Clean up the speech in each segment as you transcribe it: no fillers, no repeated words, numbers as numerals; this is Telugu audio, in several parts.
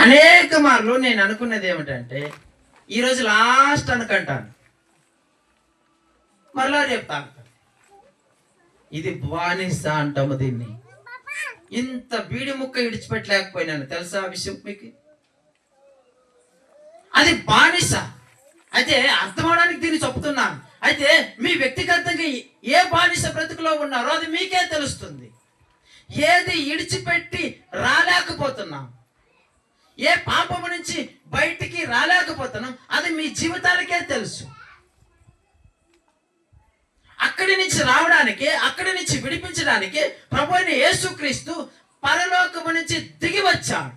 అనేక మార్లు నేను అనుకున్నది ఏమిటంటే ఈరోజు లాస్ట్ అనుకుంటాను, మరలా రేపు తాగుతాను. ఇది బానిస అంటాము దీన్ని. ఇంత బీడి ముక్క ఇడిచిపెట్టలేకపోయినాను తెలుసా ఆ విషయం మీకు. అది బానిస. అయితే అర్థం అవడానికి దీన్ని చెప్తున్నాను. అయితే మీ వ్యక్తిగతంగా ఏ బానిస బ్రతుకులో ఉన్నారో అది మీకే తెలుస్తుంది. ఏది ఇడిచిపెట్టి రాలేకపోతున్నాం, ఏ పాపము నుంచి బయటికి రాలేకపోతున్నాం, అది మీ జీవితానికే తెలుసు. అక్కడి నుంచి రావడానికి, అక్కడి నుంచి విడిపించడానికి ప్రభు అయిన యేసుక్రీస్తు పరలోకము నుంచి దిగి వచ్చాడు.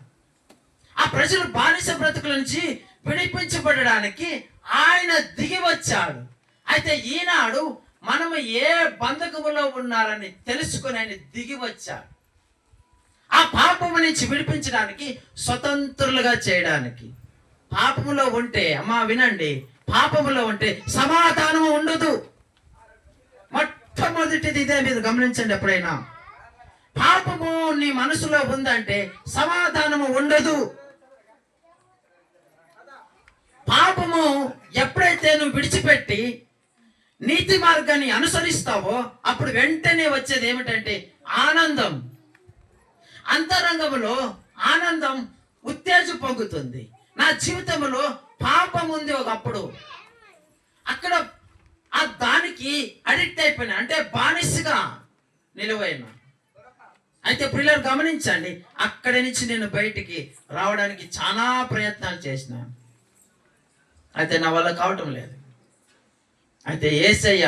ఆ ప్రజలు బానిస బ్రతుకుల నుంచి విడిపించబడడానికి ఆయన దిగి వచ్చాడు. అయితే ఈనాడు మనము ఏ బంధకములో ఉన్నారని తెలుసుకుని ఆయన దిగి వచ్చాడు. ఆ పాపము నుంచి విడిపించడానికి, స్వతంత్రులుగా చేయడానికి. పాపములో ఉంటే, అమ్మా వినండి, పాపములో ఉంటే సమాధానము ఉండదు. మొట్టమొదటిది ఇదే, మీరు గమనించండి. ఎప్పుడైనా పాపము నీ మనసులో ఉందంటే సమాధానము ఉండదు. పాపము ఎప్పుడైతే నువ్వు విడిచిపెట్టి నీతి మార్గాన్ని అనుసరిస్తావో అప్పుడు వెంటనే వచ్చేది ఏమిటంటే ఆనందం. అంతరంగంలో ఆనందం ఉత్తేజం పొందుతుంది. నా జీవితంలో పాపం ఉంది ఒకప్పుడు, అక్కడ ఆ దానికి అడిక్ట్ అయిపోయినా, అంటే బానిసగా నిలువైనా. అయితే పిల్లలు గమనించండి, అక్కడి నుంచి నేను బయటికి రావడానికి చాలా ప్రయత్నాలు చేసినాను. అయితే నా వల్ల కావటం లేదు. అయితే యేసయ్య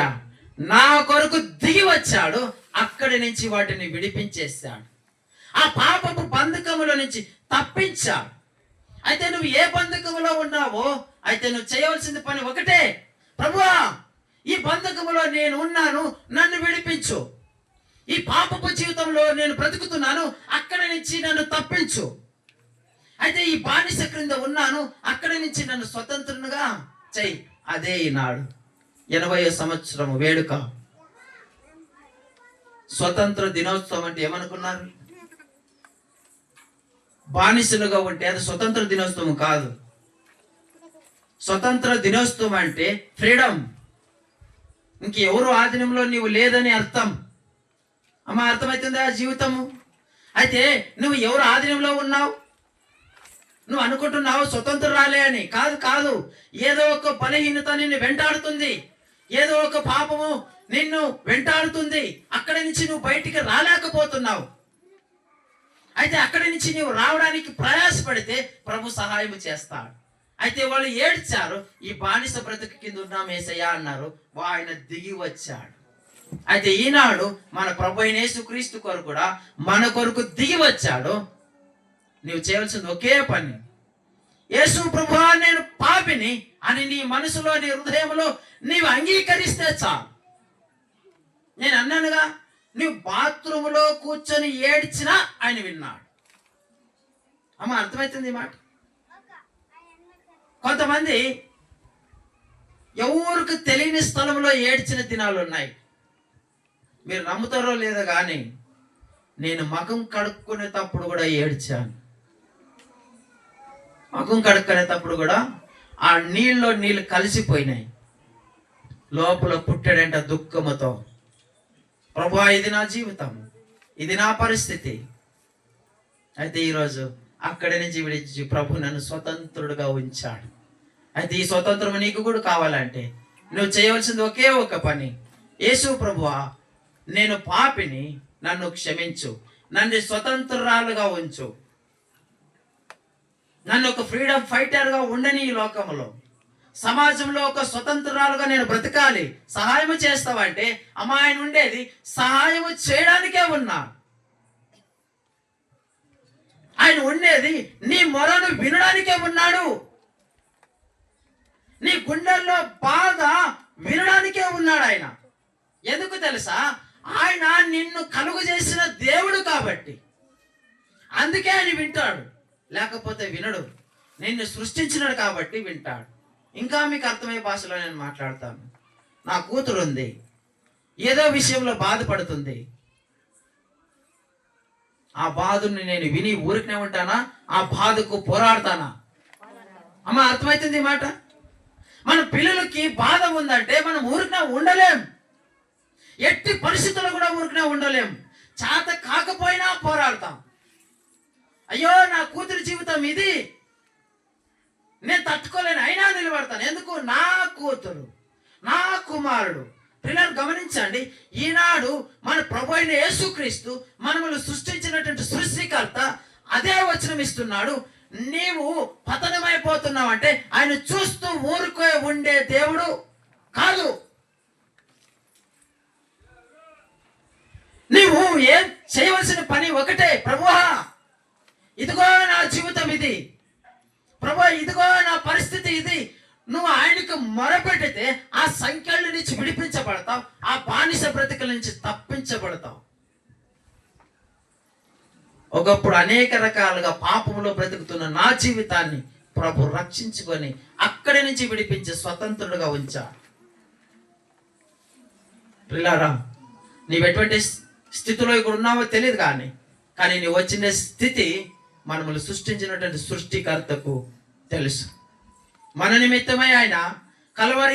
నా కొరకు దిగి వచ్చాడు, అక్కడి నుంచి వాటిని విడిపించేశాడు. ఆ పాపపు బంధకముల నుంచి తప్పించాడు. అయితే నువ్వు ఏ బంధకములో ఉన్నావో, అయితే నువ్వు చేయవలసిన పని ఒకటే, ప్రభువా ఈ బంధకములో నేను ఉన్నాను, నన్ను విడిపించు. ఈ పాపపు జీవితంలో నేను బ్రతుకుతున్నాను, అక్కడి నుంచి నన్ను తప్పించు. అయితే ఈ బానిస క్రింద ఉన్నాను, అక్కడి నుంచి నన్ను స్వతంత్రునిగా చెయ్యి. అదే ఈనాడు 80వ సంవత్సరం వేడుక, స్వతంత్ర దినోత్సవం అంటే ఏమనుకున్నారు? బానిసలుగా ఉంటే అది స్వతంత్ర దినోత్సవం కాదు. స్వతంత్ర దినోత్సవం అంటే ఫ్రీడమ్. ఇంకెవరు ఆధీనంలో నీవు లేదని అర్థం. అమ్మ అర్థమవుతుందా జీవితము? అయితే నువ్వు ఎవరు ఆధీనంలో ఉన్నావు? నువ్వు అనుకుంటున్నావు స్వతంత్రురాలే అని. కాదు కాదు. ఏదో ఒక బలహీనత నిన్ను వెంటాడుతుంది, ఏదో ఒక పాపము నిన్ను వెంటాడుతుంది. అక్కడి నుంచి నువ్వు బయటికి రాలేకపోతున్నావు. అయితే అక్కడి నుంచి నువ్వు రావడానికి ప్రయాసపడితే ప్రభు సహాయం చేస్తాడు. అయితే వాళ్ళు ఏడ్చారు, ఈ బానిస బ్రతుకు కింద ఉన్నాం యేసయ్యా అన్నారు. ఆయన దిగి వచ్చాడు. అయితే ఈనాడు మన ప్రభు అయిన యేసుక్రీస్తు కొరకు కూడా మన కొరకు దిగి వచ్చాడు. నువ్వు చేయవలసింది ఒకే పని, యేసు ప్రభువా నేను పాపిని అని నీ మనసులో, నీ హృదయంలో నీవు అంగీకరిస్తే చాలు. నేను అన్నానుగా, నువ్వు బాత్రూంలో కూర్చొని ఏడ్చినా ఆయన విన్నాడు. అమ్మ అర్థమవుతుంది ఈ మాట? కొంతమంది ఎవరికి తెలియని స్థలంలో ఏడ్చిన దినాలు ఉన్నాయి. మీరు నమ్ముతారో లేదో కానీ నేను మగం కడుక్కునేటప్పుడు కూడా ఏడ్చాను. మగం కడుక్కునేటప్పుడు కూడా ఆ నీళ్ళు కలిసిపోయినాయి. లోపల పుట్టాడంట దుఃఖముతో. ప్రభువా ఇది నా జీవితం, ఇది నా పరిస్థితి. అయితే ఈరోజు అక్కడి నుంచి విడిచి ప్రభు నన్ను స్వతంత్రుడుగా ఉంచాడు. అయితే ఈ స్వతంత్రం నీకు కూడా కావాలంటే నువ్వు చేయవలసింది ఒకే ఒక పని, యేసు ప్రభువా నేను పాపిని, నన్ను క్షమించు, నన్ను స్వతంత్రాలుగా ఉంచు, నన్ను ఒక ఫ్రీడమ్ ఫైటర్గా ఉండని ఈ లోకంలో, సమాజంలో ఒక స్వతంత్రాలుగా నేను బ్రతకాలి. సహాయం చేస్తావంటే అమ్మా ఆయన ఉండేది సహాయం చేయడానికే ఉన్నా. ఆయన ఉండేది నీ మొరను వినడానికే ఉన్నాడు. నీ గుండెల్లో బాధ వినడానికే ఉన్నాడు ఆయన. ఎందుకు తెలుసా? ఆయన నిన్ను కలుగు చేసిన దేవుడు కాబట్టి. అందుకే ఆయన వింటాడు, లేకపోతే వినడు. నిన్ను సృష్టించినాడు కాబట్టి వింటాడు. ఇంకా మీకు అర్థమయ్యే భాషలో నేను మాట్లాడతాను. నా కూతురు ఉంది, ఏదో విషయంలో బాధపడుతుంది. ఆ బాధని నేను విని ఊరికనే ఉంటానా? ఆ బాధకు పోరాడతానా? అమ్మ, అర్థమవుతుంది ఈ మాట? మన పిల్లలకి బాధ ఉందంటే మనం ఊరికనే ఉండలేం. ఎట్టి పరిస్థితుల్లో కూడా ఊరికనే ఉండలేం. చేత కాకపోయినా పోరాడతాం. అయ్యో, నా కూతురి జీవితం ఇది, నేను తట్టుకోలేను, అయినా నిలబడతాను. ఎందుకు? నా కూతురు, నా కుమారుడు. పిల్లలు గమనించండి, ఈనాడు మన ప్రభు అయిన యేసుక్రీస్తు మనములు సృష్టించినటువంటి సృష్టికర్త అదే వచనం ఇస్తున్నాడు. నీవు పతనమైపోతున్నావు అంటే ఆయన చూస్తూ ఊరుకే ఉండే దేవుడు కాదు. నీవు ఏం చేయవలసిన పని ఒకటే, ప్రభువా ఇదిగో నా జీవితం ఇది, ప్రభు ఇదిగో నా పరిస్థితి ఇది. నువ్వు ఆయనకు మొరపెడితే ఆ సంఖ్యల నుంచి విడిపించబడతావు, ఆ బానిస బ్రతుకుల నుంచి తప్పించబడతావు. ఒకప్పుడు అనేక రకాలుగా పాపంలో బ్రతుకుతున్న నా జీవితాన్ని ప్రభు రక్షించుకొని అక్కడి నుంచి విడిపించి స్వతంత్రుడుగా ఉంచాడు. పిల్లారా, నీవు ఎటువంటి స్థితిలో ఇక్కడ ఉన్నావో తెలియదు, కానీ నీవు వచ్చిన స్థితి మనల్ని సృష్టించినటువంటి సృష్టికర్తకు తెలుసు. మన నిమిత్తమై ఆయన కల్వరి